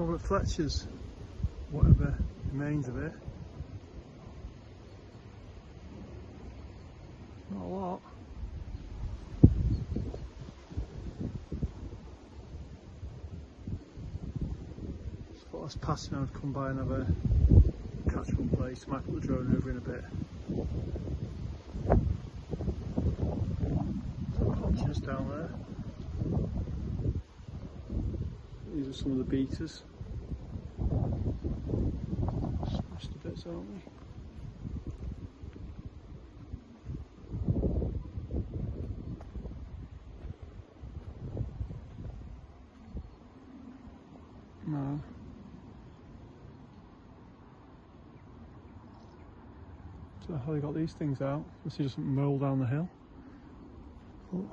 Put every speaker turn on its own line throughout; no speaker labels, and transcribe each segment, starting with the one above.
Robert Fletchers, whatever remains of it. Not a lot. Just thought I was passing, I would come by and have a catch one place. Might put the drone over in a bit. Some conchas down there. These are some of the beaters. Smashed to bits, aren't we? No. So how they got these things out? This is just mould down the hill. Oh.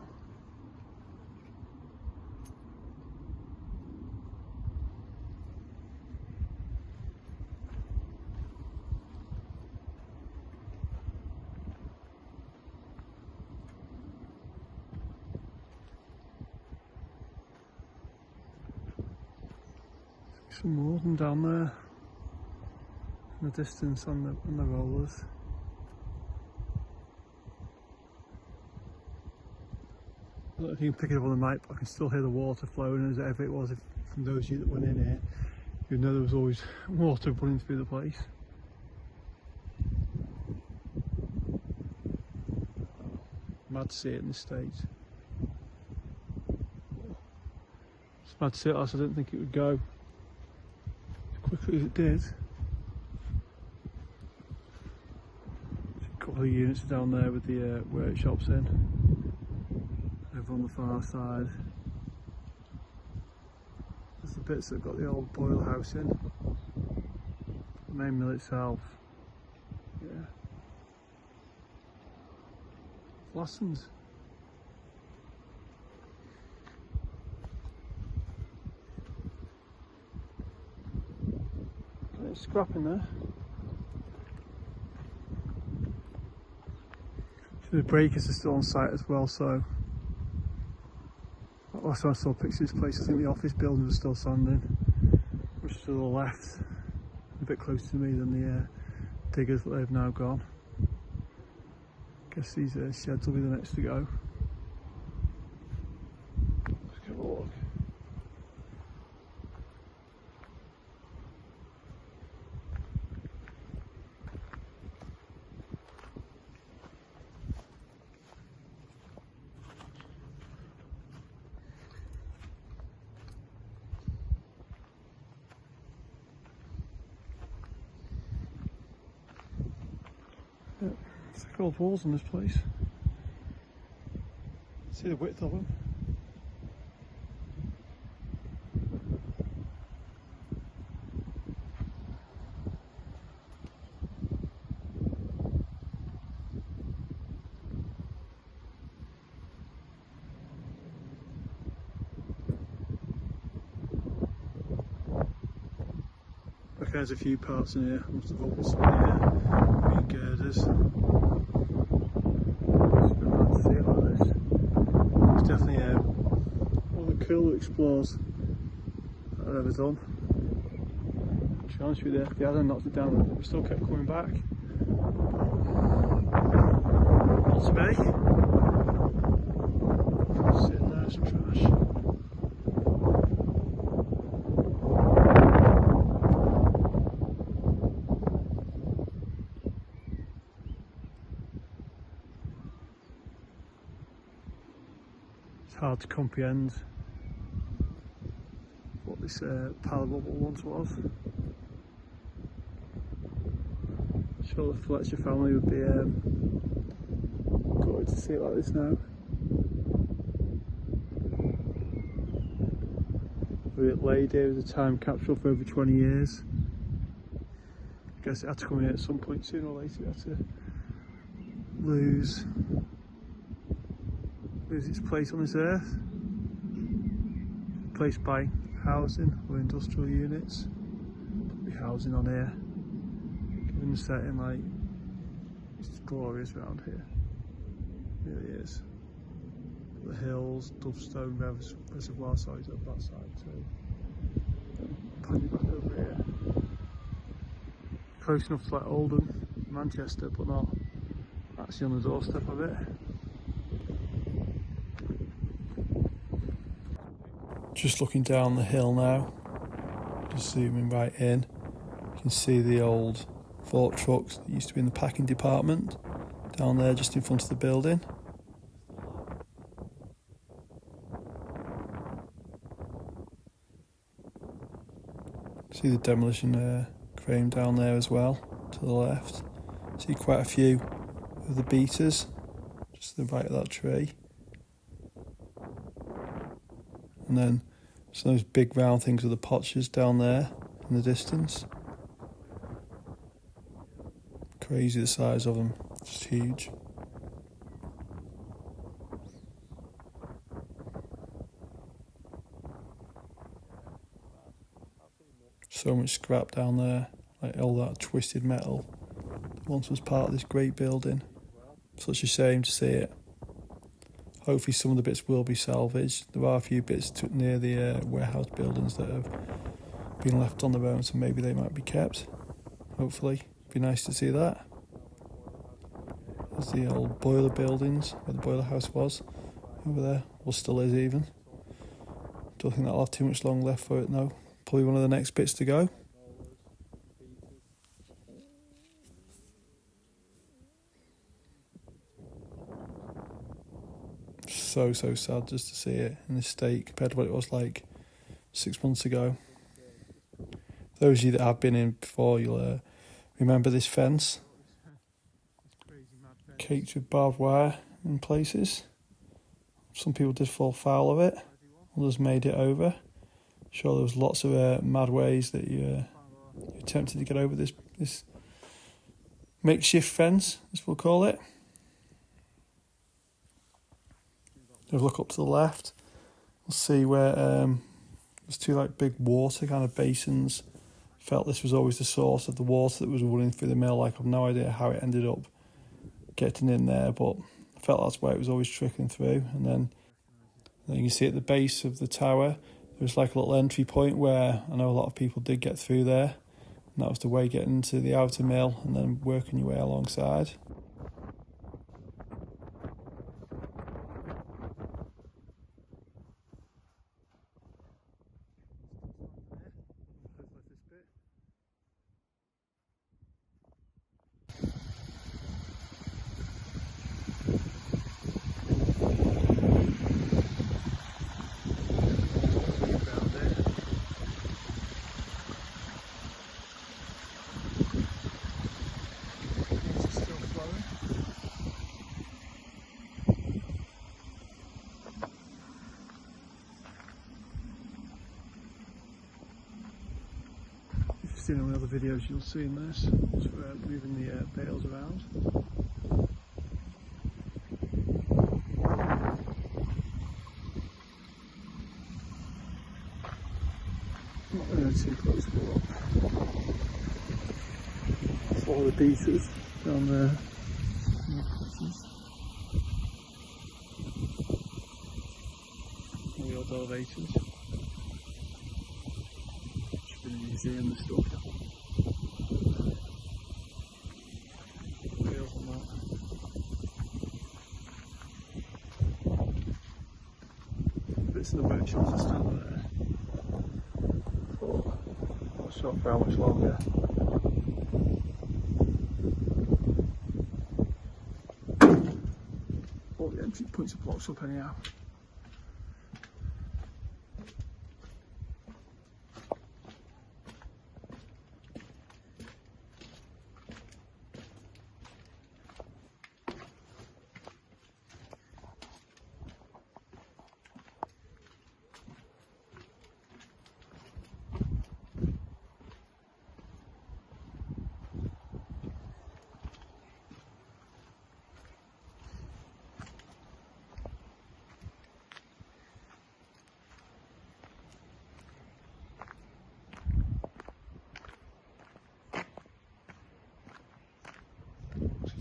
Some more of them down there in the distance on the rollers. I don't know if you can pick it up on the mic, but I can still hear the water flowing as ever it was from those of you that went in here. You know there was always water running through the place. Mad to see it in this state. It's mad to see it, else I didn't think it would go quickly as it did. A couple of units down there with the workshops in. Over on the far side. There's the bits that have got the old boiler house in. The main mill itself. Yeah. Flattened. Scrap in there. The breakers are still on site as well, so last time I saw pictures of this place, I think the office building was still standing, which is to the left, a bit closer to me than the diggers, but they've now gone. Guess these sheds will be the next to go. Let's have a look. Yeah, thick old walls in this place. See the width of them. Okay, there's a few parts in here. I must have opened some of the girders. It's a bit mad to see it like this. It's definitely one of the cooler explores that I've ever done. To be honest with you, if they hadn't knocked it down, we still kept coming back. Not to me. Sitting there, some trash. Hard to comprehend what this power bubble once was. I'm sure the Fletcher family would be gutted to see it like this now. It laid here as a time capsule for over 20 years. I guess it had to come here at some point sooner or later. It had to lose its place on this earth, replaced by housing or industrial units. Probably housing on here, given the setting, like, it's glorious around here, it really is. The hills, Dovestone Reservoir side up that side too. close enough to like Oldham, Manchester, but not actually on the doorstep of it. Just looking down the hill now, just zooming right in, you can see the old fork trucks that used to be in the packing department down there just in front of the building. See the demolition crane down there as well, to the left. See quite a few of the beaters, just to the right of that tree. And then some of those big round things with the potchers down there in the distance. Crazy the size of them, just huge. So much scrap down there, like all that twisted metal that once was part of this great building. Such a shame to see it. Hopefully some of the bits will be salvaged. There are a few bits near the warehouse buildings that have been left on their own, so maybe they might be kept. Hopefully, it'd be nice to see that. There's the old boiler buildings where the boiler house was over there, or still is even. Don't think that'll have too much long left for it now. Probably one of the next bits to go. So sad just to see it in this state compared to what it was like 6 months ago. Those of you that have been in before, you'll remember this fence. Caked with barbed wire in places. Some people did fall foul of it, others made it over. Sure, there was lots of mad ways that you attempted to get over this makeshift fence, as we'll call it. If we look up to the left, we'll see where there's two like big water kind of basins. Felt this was always the source of the water that was running through the mill. Like, I've no idea how it ended up getting in there, but I felt that's where it was always trickling through. And then you can see at the base of the tower, there's like a little entry point where I know a lot of people did get through there. And that was the way getting into the outer mill and then working your way alongside. Seen in other videos, you'll see in this, just moving the bales around. Not going to go too close to the rock. That's all the beaters down there. All the old elevators. Should be in the museum and stuff. Bits of the workshops are still there. But not sure for how much longer. All the entry points are blocked up anyhow.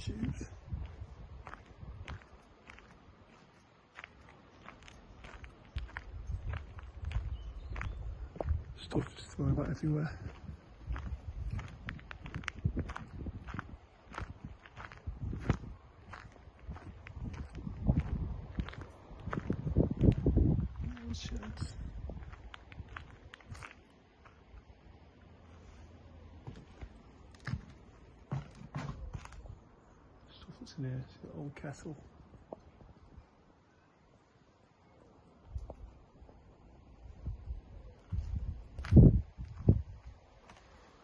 Tubes. Stuff just thrown about everywhere. in here. It's got an old kettle.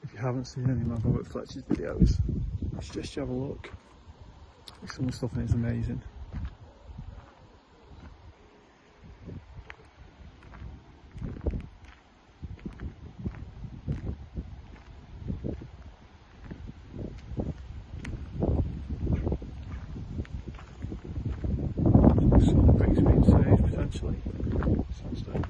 If you haven't seen any of my Robert Fletchers videos, I suggest you have a look. Some of the stuff in it is amazing. Some bricks being saved potentially. Sandstone.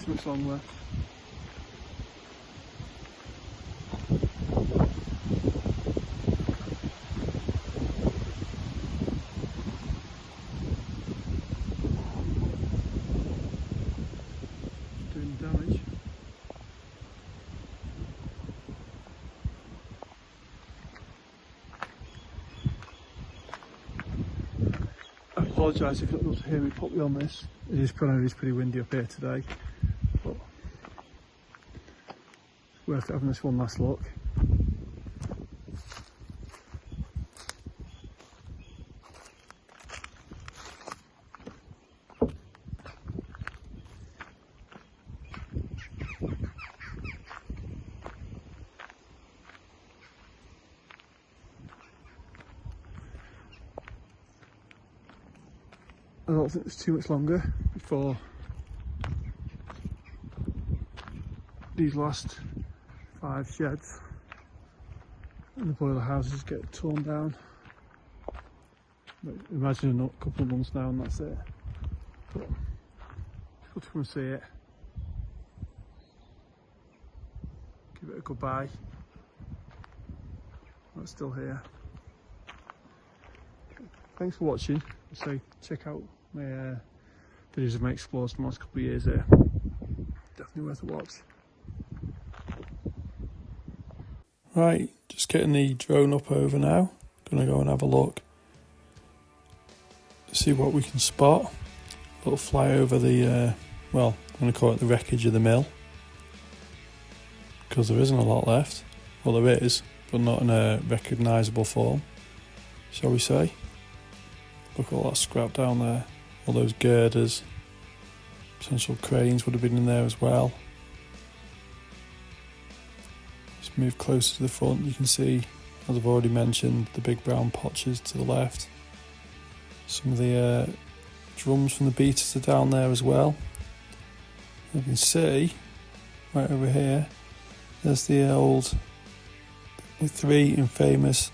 Much long left. Doing damage. I apologise if you're not able to hear me properly on this. It is pretty windy up here today. Worth having this one last look. I don't think there's too much longer before these last 5 sheds and the boiler houses get torn down. But imagine a couple of months now and that's it. But good to come and see it. Give it a goodbye. It's still here. Thanks for watching. So check out my videos of my explores from the last couple of years here. Definitely worth a watch. Right, just getting the drone up over now. Gonna go and have a look. See what we can spot. A little fly over the, well, I'm gonna call it the wreckage of the mill. Because there isn't a lot left. Well, there is, but not in a recognisable form, shall we say. Look at all that scrap down there. All those girders. Potential cranes would have been in there as well. Move closer to the front, you can see, as I've already mentioned, the big brown potches to the left. Some of the drums from the beaters are down there as well. You can see, right over here, there's the the 3 infamous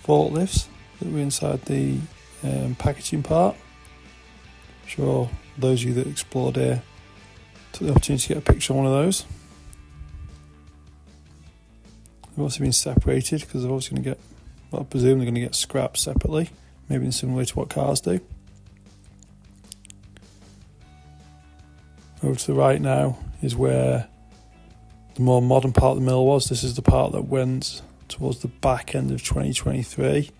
forklifts that were inside the packaging part. I'm sure those of you that explored here took the opportunity to get a picture of one of those. They've also been separated because they're obviously going to get, well, I presume they're going to get scrapped separately, maybe in a similar way to what cars do. Over to the right now is where the more modern part of the mill was. This is the part that went towards the back end of 2023.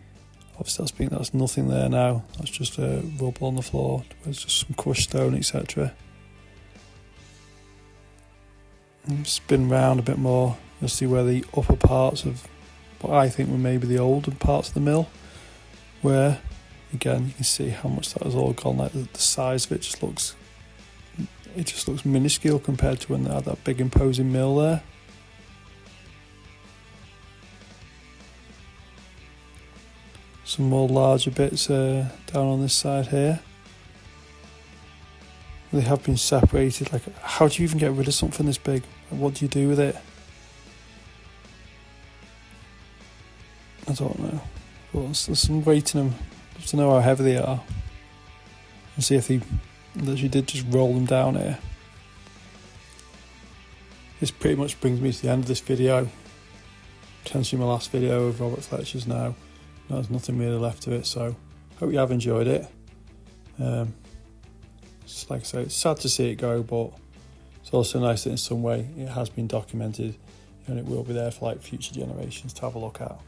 Obviously that's nothing there now. That's just a rubble on the floor. There's just some crushed stone, etc. Spin round a bit more. You'll see where the upper parts of what I think were maybe the older parts of the mill were. Again, you can see how much that has all gone. Like the size of it just looks minuscule compared to when they had that big imposing mill there. Some more larger bits down on this side here. They have been separated. Like, how do you even get rid of something this big? What do you do with it? I don't know. But there's some weight in them. Just to know how heavy they are. And see if they literally did just roll them down here. This pretty much brings me to the end of this video. Potentially my last video of Robert Fletchers now. There's nothing really left of it, so hope you have enjoyed it. Just like I say, it's sad to see it go, but it's also nice that in some way it has been documented and it will be there for like future generations to have a look at.